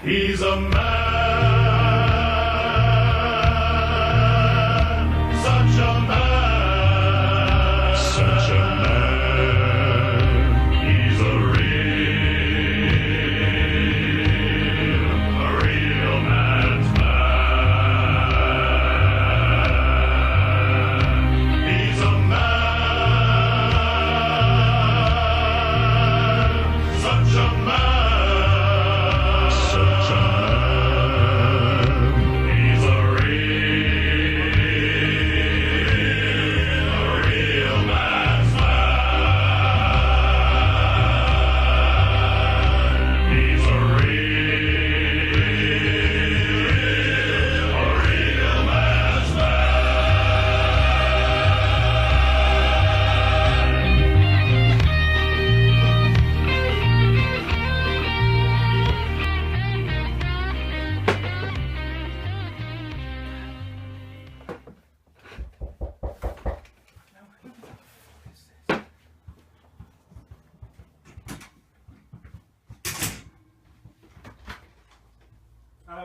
He's a man, such a man, such a man. He's a real man's man. He's a man, such a man.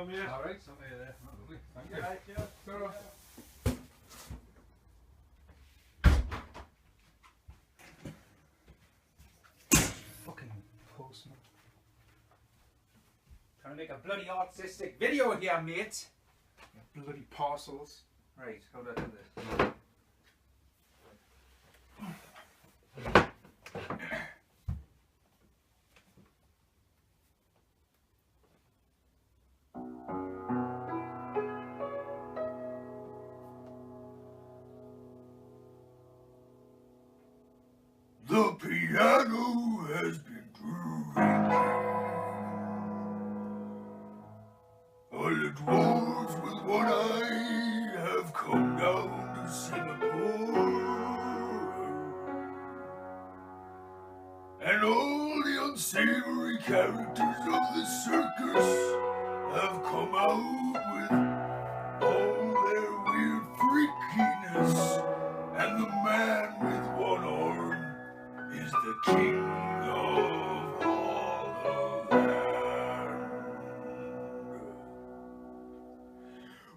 Yeah. Alright, something there. Lovely. Thank you. Right, yeah. So, fucking postman. Trying to make a bloody artistic video here, mate. Your bloody parcels. Right, how do I do this? The piano has been drinking. All it was what I have come down to Singapore. And all the unsavory characters of the circus have come out with all their weird freakiness. And the man with one arm is the king of all the land.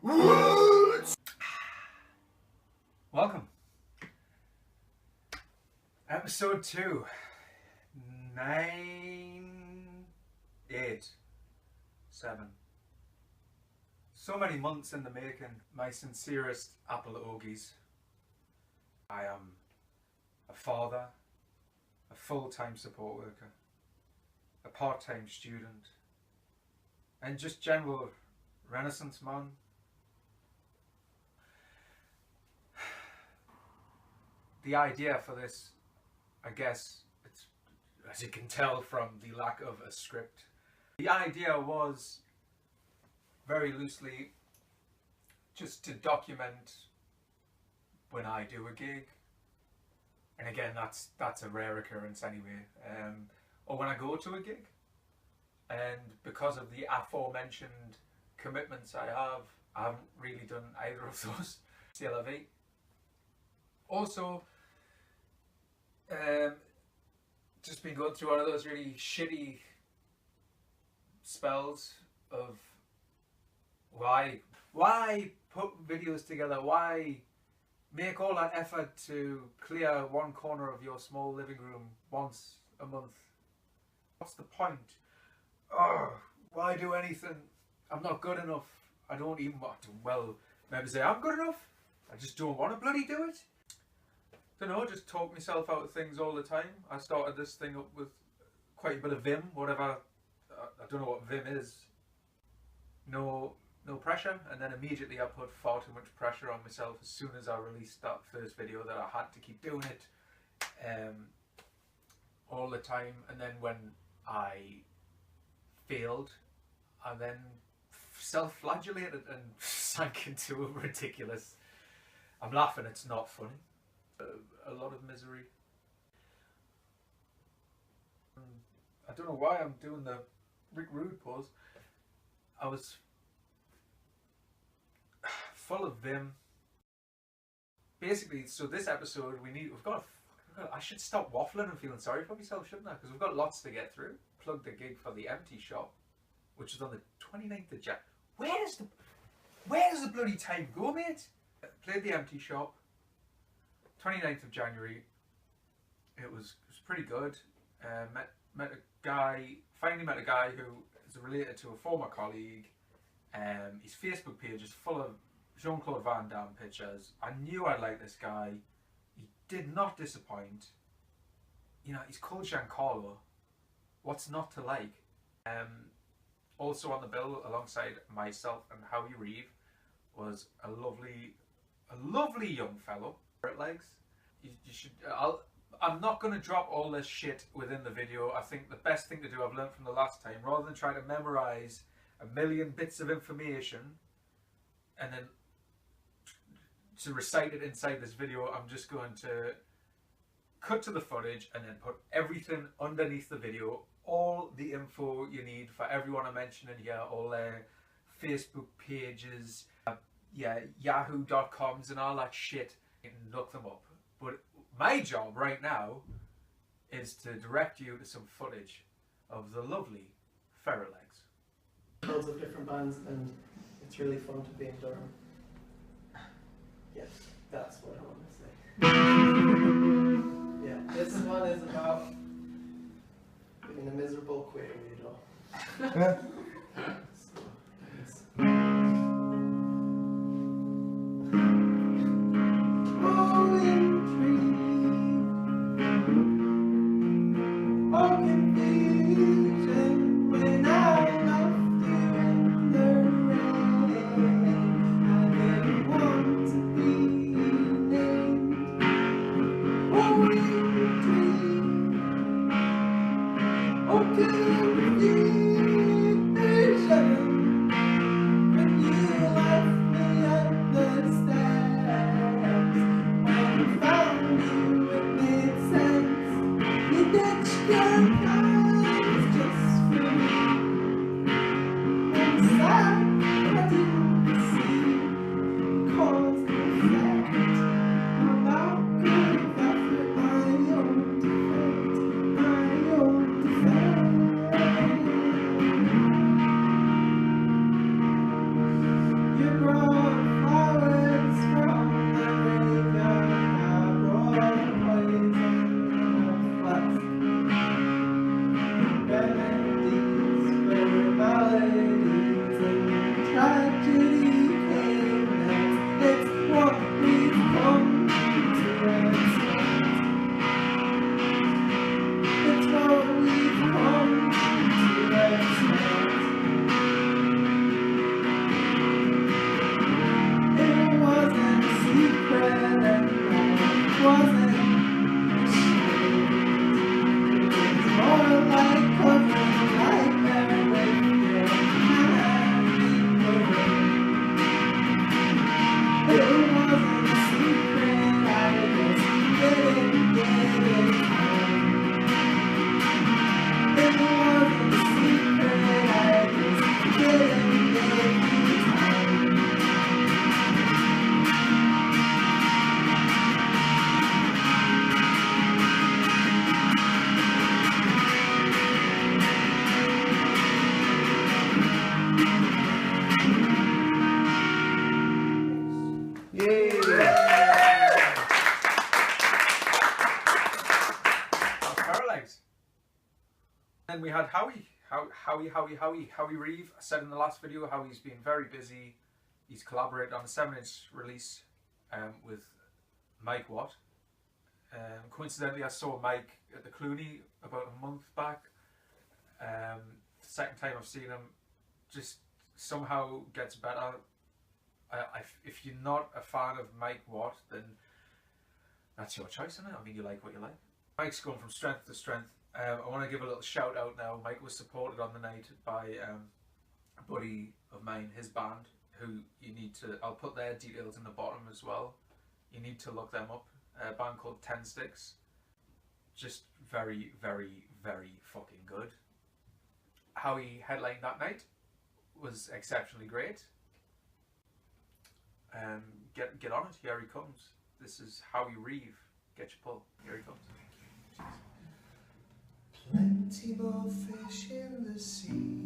What? Welcome. Episode 2. 9, 8, 7. So many months in the making. My sincerest apologies. I am a father, a full-time support worker, a part-time student, and just general Renaissance man. The idea for this, I guess, it's, as you can tell from the lack of a script, the idea was very loosely just to document when I do a gig, and again that's a rare occurrence anyway, or when I go to a gig, and because of the aforementioned commitments I haven't really done either of those. C'est la vie. Also, just been going through one of those really shitty spells of why put videos together, why make all that effort to clear one corner of your small living room once a month. What's the point? Why do anything? I'm not good enough. I don't even want to, well, maybe say I'm good enough. I just don't want to bloody do it. Don't know, just talk myself out of things all the time. I started this thing up with quite a bit of vim, whatever. I don't know what vim is. No pressure, and then immediately I put far too much pressure on myself as soon as I released that first video that I had to keep doing it all the time. And then when I failed, I then self-flagellated and sank into a ridiculous, I'm laughing, it's not funny, a lot of misery. I don't know why I'm doing the Rick Rude pose. I was full of vim. Basically, so this episode I should stop waffling and feeling sorry for myself, shouldn't I? Because we've got lots to get through. Plug the gig for the empty shop. which was on the 29th of Jan. Where does the bloody time go, mate? Played the Empty Shop, 29th of January. It was pretty good. Finally met a guy who is related to a former colleague. His Facebook page is full of Jean-Claude Van Damme pictures. I knew I'd like this guy. He did not disappoint. You know, he's called Giancarlo. What's not to like? Also on the bill, alongside myself and Howie Reeve, was a lovely young fellow. Ferret Legs. You should. I'm not going to drop all this shit within the video. I think the best thing to do, I've learned from the last time, rather than try to memorize a million bits of information and then to recite it inside this video, I'm just going to cut to the footage and then put everything underneath the video, all the info you need for everyone I'm mentioning here, all their Facebook pages, yahoo.coms and all that shit, and look them up. But my job right now is to direct you to some footage of the lovely Ferret Legs. Loads of different bands, and it's really fun to be in Durham. Yes, that's what I want to say. Yeah, this one is about being a miserable queer weirdo. Then we had Howie Reeve. I said in the last video how he's been very busy. He's collaborated on a 7-inch release with Mike Watt. Coincidentally, I saw Mike at the Clooney about a month back. Second time I've seen him, just somehow gets better. If you're not a fan of Mike Watt, then that's your choice, isn't it? I mean, you like what you like. Mike's going from strength to strength. I want to give a little shout out now. Mike was supported on the night by a buddy of mine, his band, who you need to, I'll put their details in the bottom as well. You need to look them up. A band called 10 Sticks. Just very, very, very fucking good. How he headlined that night was exceptionally great. Get on it, here he comes. This is Howie Reeve. Get your pull, here he comes. Plenty more fish in the sea.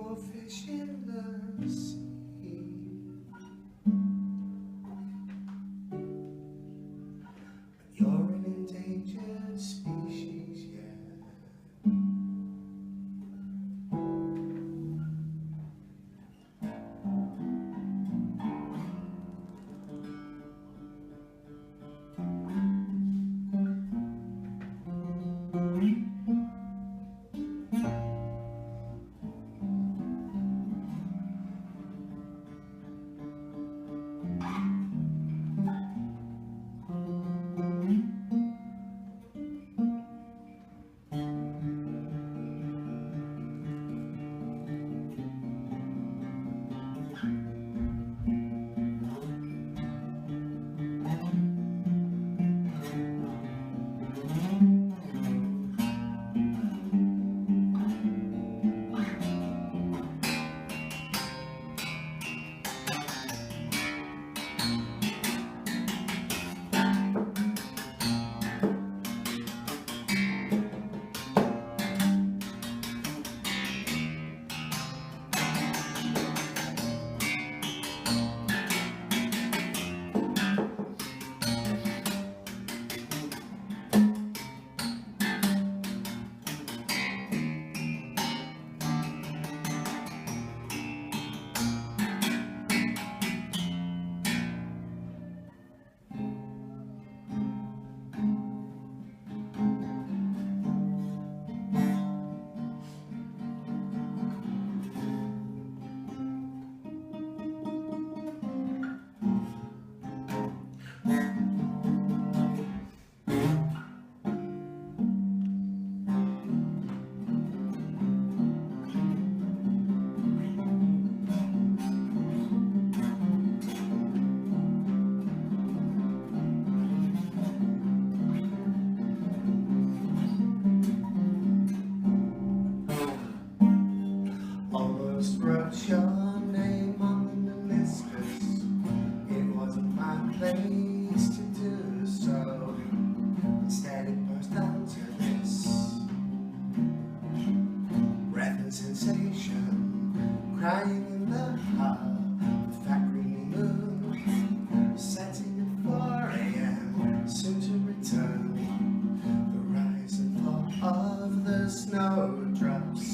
for fish in the sea. But you're an endangered species, yeah. Almost wrote your name on the meniscus. It wasn't my place to do so. Instead it burst down to this breath and sensation, crying in the heart, the fat greeny moon, setting at 4 AM, soon to return. The rise and fall of the snowdrops.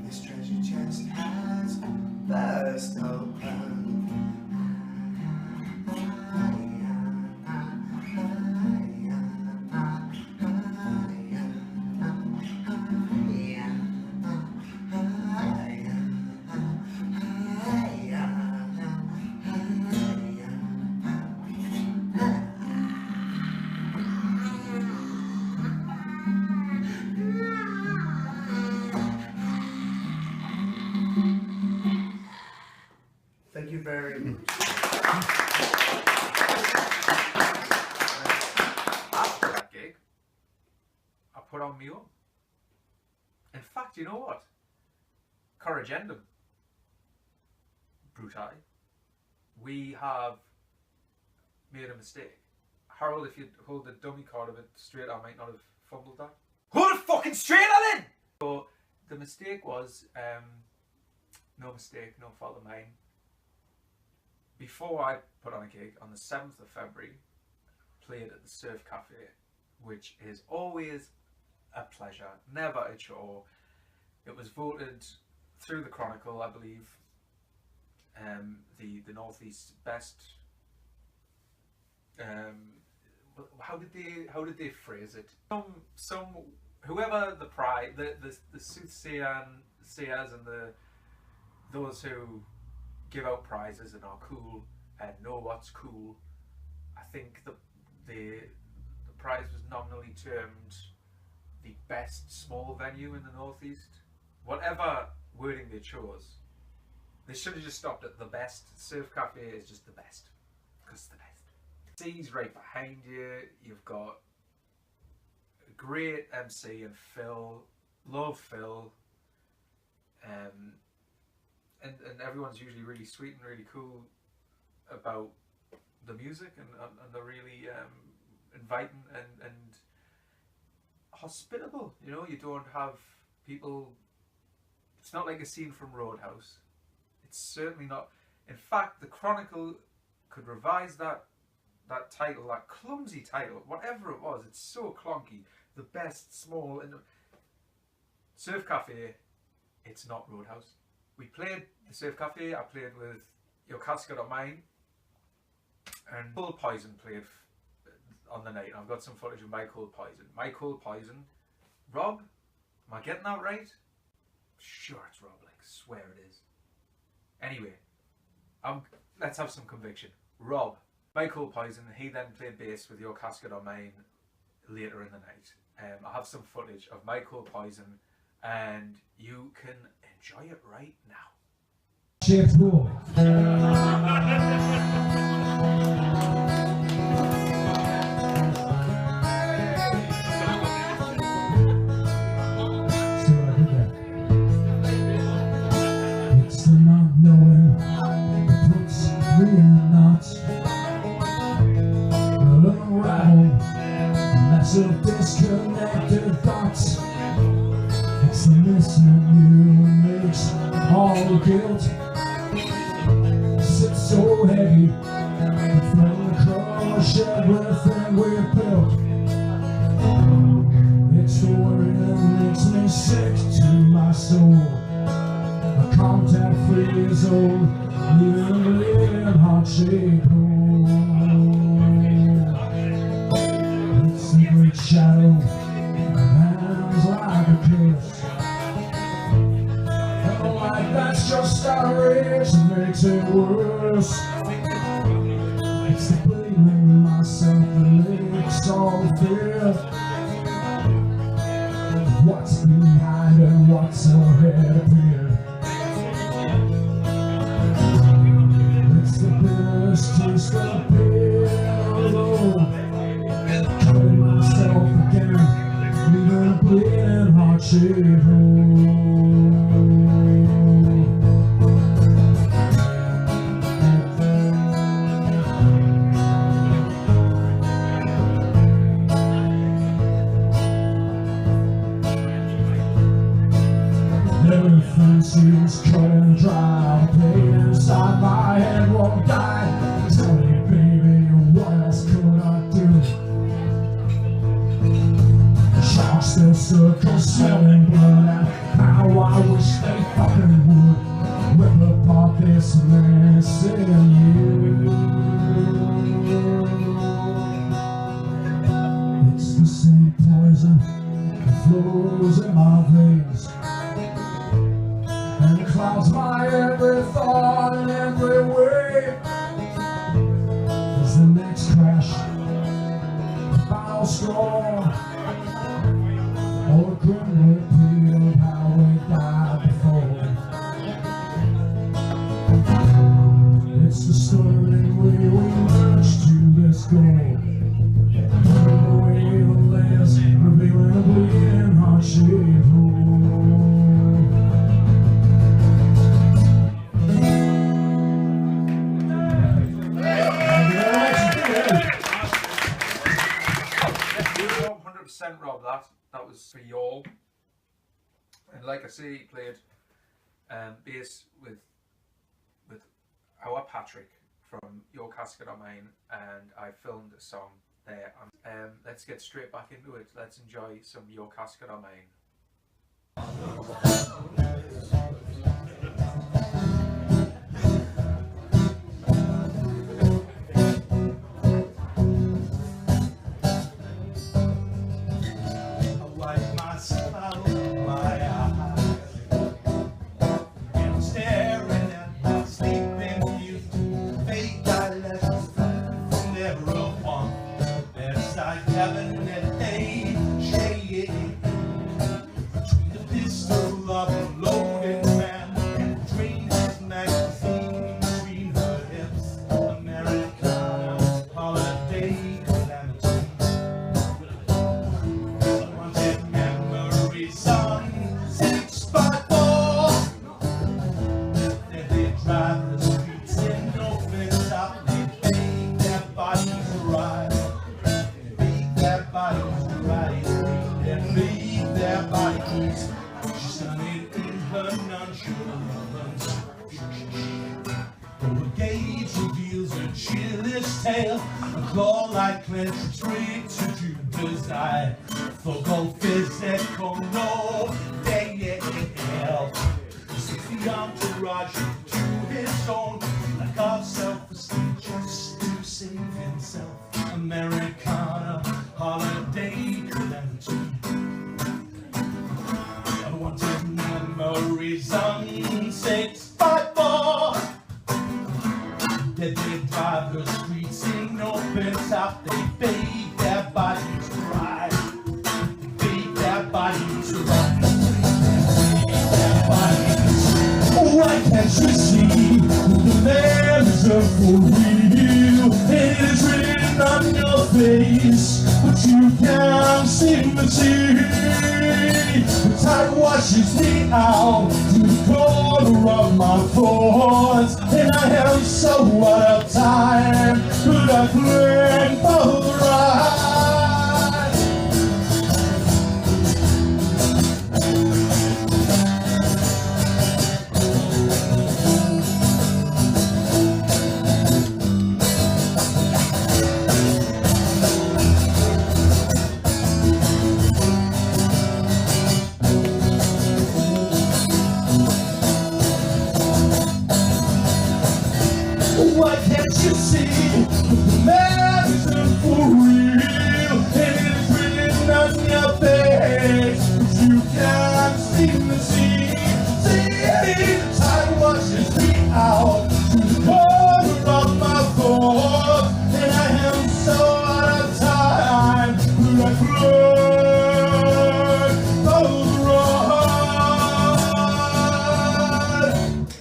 This treasure chest has burst open. Thank you very much. After that gig, I put on my own. In fact, you know what? Corrigendum. Brutai. We have made a mistake. Harold, if you'd hold the dummy card a bit straight, I might not have fumbled that. Hold it fucking straight, Alan! So, the mistake was, no mistake, no fault of mine. Before I put on a gig, on the 7th of February, played at the Surf Cafe, which is always a pleasure, never a chore. It was voted through the Chronicle, I believe, the Northeast's best. How did they phrase it? Some whoever the prize, the soothsayers and those who give out prizes and are cool and know what's cool. I think the prize was nominally termed the best small venue in the Northeast. Whatever wording they chose, they should have just stopped at the best. Surf Cafe is just the best, because it's the best. C's right behind you. You've got a great MC and Phil. Love Phil. And everyone's usually really sweet and really cool about the music, and they're really inviting and hospitable. You know, you don't have people It's not like a scene from Roadhouse. It's certainly not. In fact, the Chronicle could revise that title, that clumsy title, whatever it was. It's so clunky. The best small Surf Cafe. It's not Roadhouse. We played the Surf Cafe. I played with Your Casket or Mine, and Cold Poison played on the night. I've got some footage of My Cold Poison. My Cold Poison. Rob, am I getting that right? Sure, it's Rob. Like, swear it is. Anyway, let's have some conviction. Rob, My Cold Poison. He then played bass with Your Casket or Mine later in the night. I have some footage of My Cold Poison, and you can enjoy it right now. Shaped War. It's the not knowing that puts me in knots. Will unravel a mess of disconnected thoughts. It's the missing you makes all guilt sit so heavy from crush everything we've built. It's the worry that makes me sick to my soul. A contact free is old, leaving a bleeding heart-shaped hole. It's a great shadow that hangs like a curse. That's just outrage that makes it worse. It's the blaming myself that makes all the fear. What's behind and what's ahead appear. It's the bitterest taste of beer. Cutting myself again, leaving a bleeding heart-shaped hole. Everything seems cut and dry. Pain inside my head won't die. Tell me, baby, what else could I do? Sharks still circle, smelling blood, and how I wish they fucking would rip apart this missing you. It's the same poison that flows in my veins and clouds my every thought in every way. As the next crash, the final straw, or a grim repeat of how we died before. It's the stirring way we march to this goal. The wave of layers, revealing a bleeding heart-shaped hole. Rob, that was for y'all. And like I say, he played bass with our Patrick from Your Casket or Mine, and I filmed a song there. Let's get straight back into it. Let's enjoy some Your Casket or Mine. She's done it in her nonchalance. The gauge reveals a chillish tale, a claw-like clenched trick to Jupiter's eye. For both physical, no, they help. Sees the entourage to his own, lack of self-esteem just to save himself. Americana, holiday calamity. Unwanted memories, unsatiable. They drive the streets in open top. They bathe their bodies dry. They bathe their bodies dry. Their bodies. Why can't you see the man is up for real? It is written on your face, but you can't seem to see. The tide washes me out to the corner of my thoughts, and I am so out of time. Could I plan for the ride? Why can't you see the man isn't for real? And it's written on your face, but you can't seem to see. See, time washes me out to the corner of my thoughts, and I am so out of time. Could I climb the road?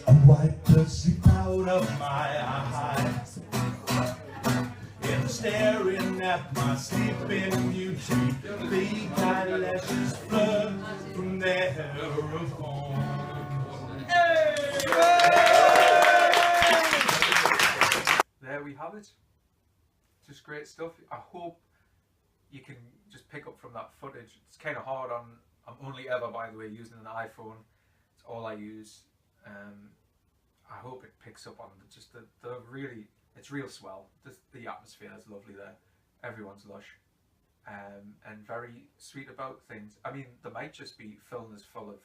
I wipe the sleep out of my eyes, and staring at my sleeping beauty. Big eyelashes flood from their hair of home. There we have it. Just great stuff. I hope you can just pick up from that footage. It's kind of hard on. I'm only ever, by the way, using an iPhone. It's all I use. I hope it picks up on just the really, it's real swell. The atmosphere is lovely there. Everyone's lush, and very sweet about things. I mean, there might just be film is full of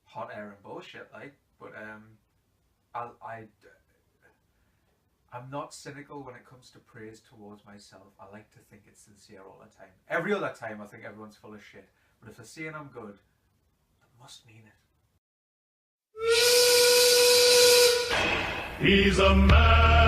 hot air and bullshit, like, but I'm not cynical when it comes to praise towards myself. I like to think it's sincere all the time. Every other time I think everyone's full of shit, but if they're saying I'm good, they must mean it. He's a man.